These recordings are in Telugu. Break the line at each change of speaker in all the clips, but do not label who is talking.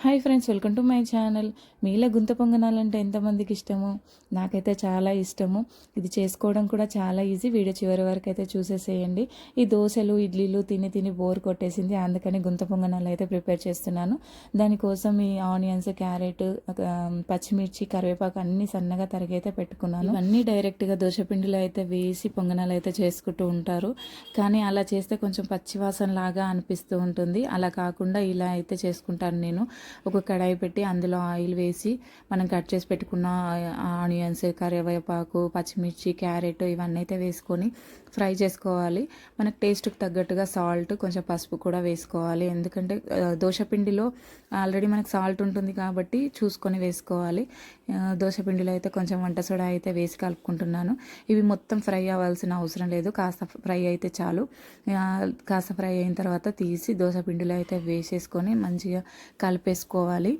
Hi friends, welcome to my channel. మీలో గుంత పొంగనాలంటే ఎంతమందికి ఇష్టము? నాకైతే చాలా ఇష్టము. ఇది చేసుకోవడం కూడా చాలా ఈజీ. వీడియో చివరి వరకు అయితే చూసేసేయండి. ఈ దోశలు ఇడ్లీలు తిని తిని బోర్ కొట్టేసింది, అందుకని గుంత పొంగనాలు అయితే ప్రిపేర్ చేస్తున్నాను. దానికోసం ఈ ఆనియన్స్, క్యారెట్, పచ్చిమిర్చి, కరివేపాకు అన్నీ సన్నగా తరిగి అయితే పెట్టుకున్నాను. అన్నీ డైరెక్ట్గా దోశపిండిలో అయితే వేసి పొంగనాలు అయితే చేసుకుంటూ ఉంటారు, కానీ అలా చేస్తే కొంచెం పచ్చివాసన లాగా అనిపిస్తూ ఉంటుంది. అలా కాకుండా ఇలా అయితే చేసుకుంటాను నేను. ఒక కడాయి పెట్టి అందులో ఆయిల్ వేసి మనం కట్ చేసి పెట్టుకున్న ఆనియన్స్, కరివేపాకు, పచ్చిమిర్చి, క్యారెట్ ఇవన్నీ అయితే వేసుకొని ఫ్రై చేసుకోవాలి. మనకు టేస్ట్కి తగ్గట్టుగా సాల్ట్, కొంచెం పసుపు కూడా వేసుకోవాలి. ఎందుకంటే దోశపిండిలో ఆల్రెడీ మనకు సాల్ట్ ఉంటుంది కాబట్టి చూసుకొని వేసుకోవాలి. దోశపిండిలో అయితే కొంచెం వంట సోడా అయితే వేసి కలుపుకుంటున్నాను. ఇవి మొత్తం ఫ్రై అవ్వాల్సిన అవసరం లేదు, కాస్త ఫ్రై అయితే చాలు. కాస్త ఫ్రై అయిన తర్వాత తీసి దోశపిండిలో అయితే వేసేసుకొని మంచిగా కలిపేసుకోవాలి.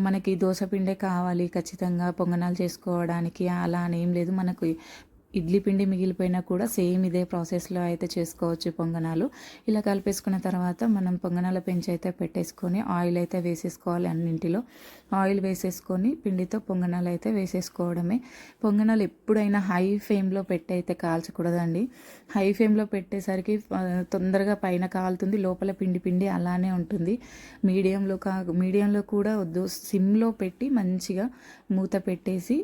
మనకి దోశపిండే కావాలి ఖచ్చితంగా పొంగనాలు చేసుకోవడానికి అలా అని ఏం లేదు. మనకు ఇడ్లీ పిండి మిగిలిపోయినా కూడా సేమ్ ఇదే ప్రాసెస్లో అయితే చేసుకోవచ్చు పొంగనాలు. ఇలా కలిపేసుకున్న తర్వాత మనం పొంగనాల పెంచి అయితే పెట్టేసుకొని ఆయిల్ అయితే వేసేసుకోవాలి. అన్నింటిలో ఆయిల్ వేసేసుకొని పిండితో పొంగనాలు అయితే వేసేసుకోవడమే. పొంగనాలు ఎప్పుడైనా హై ఫ్లేమ్లో పెట్టి అయితే కాల్చకూడదండి. హై ఫ్లేమ్లో పెట్టేసరికి తొందరగా పైన కాలుతుంది, లోపల పిండి పిండి అలానే ఉంటుంది. మీడియంలో కూడా వద్దు, సిమ్లో పెట్టి మంచిగా మూత పెట్టేసి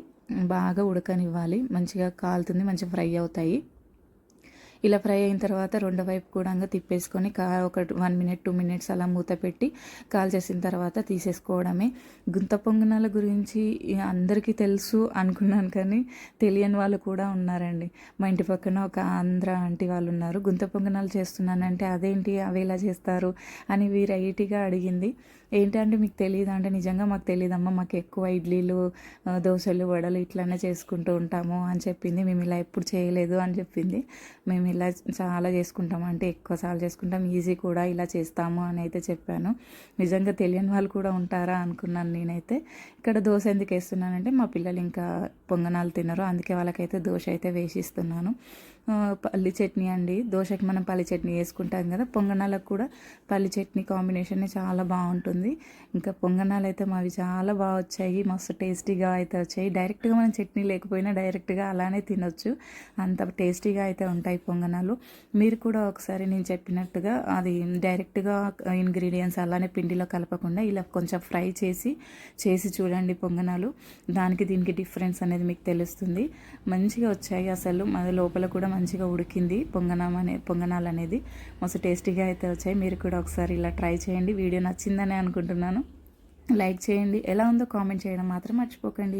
బాగా ఉడకనివ్వాలి. మంచిగా కాలుతుంది, మంచిగా ఫ్రై అవుతాయి. ఇలా ఫ్రై అయిన తర్వాత రెండో వైపు కూడా తిప్పేసుకొని ఒక 1 మినిట్ 2 మినిట్స్ అలా మూత పెట్టి కాల్చేసిన తర్వాత తీసేసుకోవడమే. గుంత పొంగనాల గురించి అందరికీ తెలుసు అనుకున్నాను, కానీ తెలియని వాళ్ళు కూడా ఉన్నారండి. మా ఇంటి పక్కన ఒక ఆంధ్ర ఆంటీ వాళ్ళు ఉన్నారు. గుంత పొంగనాలు చేస్తున్నానంటే అదేంటి, అవి ఎలా చేస్తారు అని వెరైటీగా అడిగింది. ఏంటంటే మీకు తెలియదు అంటే, నిజంగా మాకు తెలియదమ్మా, మాకు ఎక్కువ ఇడ్లీలు, దోశలు, వడలు ఇట్లానే చేసుకుంటూ ఉంటాము అని చెప్పింది. మేము ఇలా ఎప్పుడు చేయలేదు అని చెప్పింది. మేము ఇలా చాలా చేసుకుంటాము, అంటే ఎక్కువసార్లు చేసుకుంటాం, ఈజీ కూడా, ఇలా చేస్తాము అని అయితే చెప్పాను. నిజంగా తెలియని వాళ్ళు కూడా ఉంటారా అనుకున్నాను నేనైతే. ఇక్కడ దోశ ఎందుకు వేస్తున్నానంటే మా పిల్లలు ఇంకా పొంగనాలు తినరు, అందుకే వాళ్ళకైతే దోశ అయితే వేసిస్తున్నాను. పల్లి చట్నీ అండి. దోశకి మనం పల్లి చట్నీ వేసుకుంటాం కదా, పొంగనాలకు కూడా పల్లి చట్నీ కాంబినేషన్ చాలా బాగుంటుంది. ఇంకా పొంగనాలు అయితే మావి చాలా బాగా వచ్చాయి, మస్తు టేస్టీగా అయితే వచ్చాయి. డైరెక్ట్గా మనం చట్నీ లేకపోయినా డైరెక్ట్గా అలానే తినొచ్చు, అంత టేస్టీగా అయితే ఉంటాయి పొంగనాలు. మీరు కూడా ఒకసారి నేను చెప్పినట్టుగా అది డైరెక్ట్గా ఇంగ్రీడియంట్స్ అలానే పిండిలో కలపకుండా ఇలా కొంచెం ఫ్రై చేసి చూడండి పొంగనాలు. దానికి దీనికి డిఫరెన్స్ అనేది మీకు తెలుస్తుంది. మంచిగా వచ్చాయి అసలు, మన లోపల కూడా మంచిగా ఉడికింది పొంగనాలు అనేది. మస్తు టేస్టీగా అయితే వచ్చాయి. మీరు కూడా ఒకసారి ఇలా ట్రై చేయండి. వీడియో నచ్చిందని అనుకుంటున్నాను. లైక్ చేయండి, ఎలా ఉందో కామెంట్ చేయడం మాత్రం మర్చిపోకండి.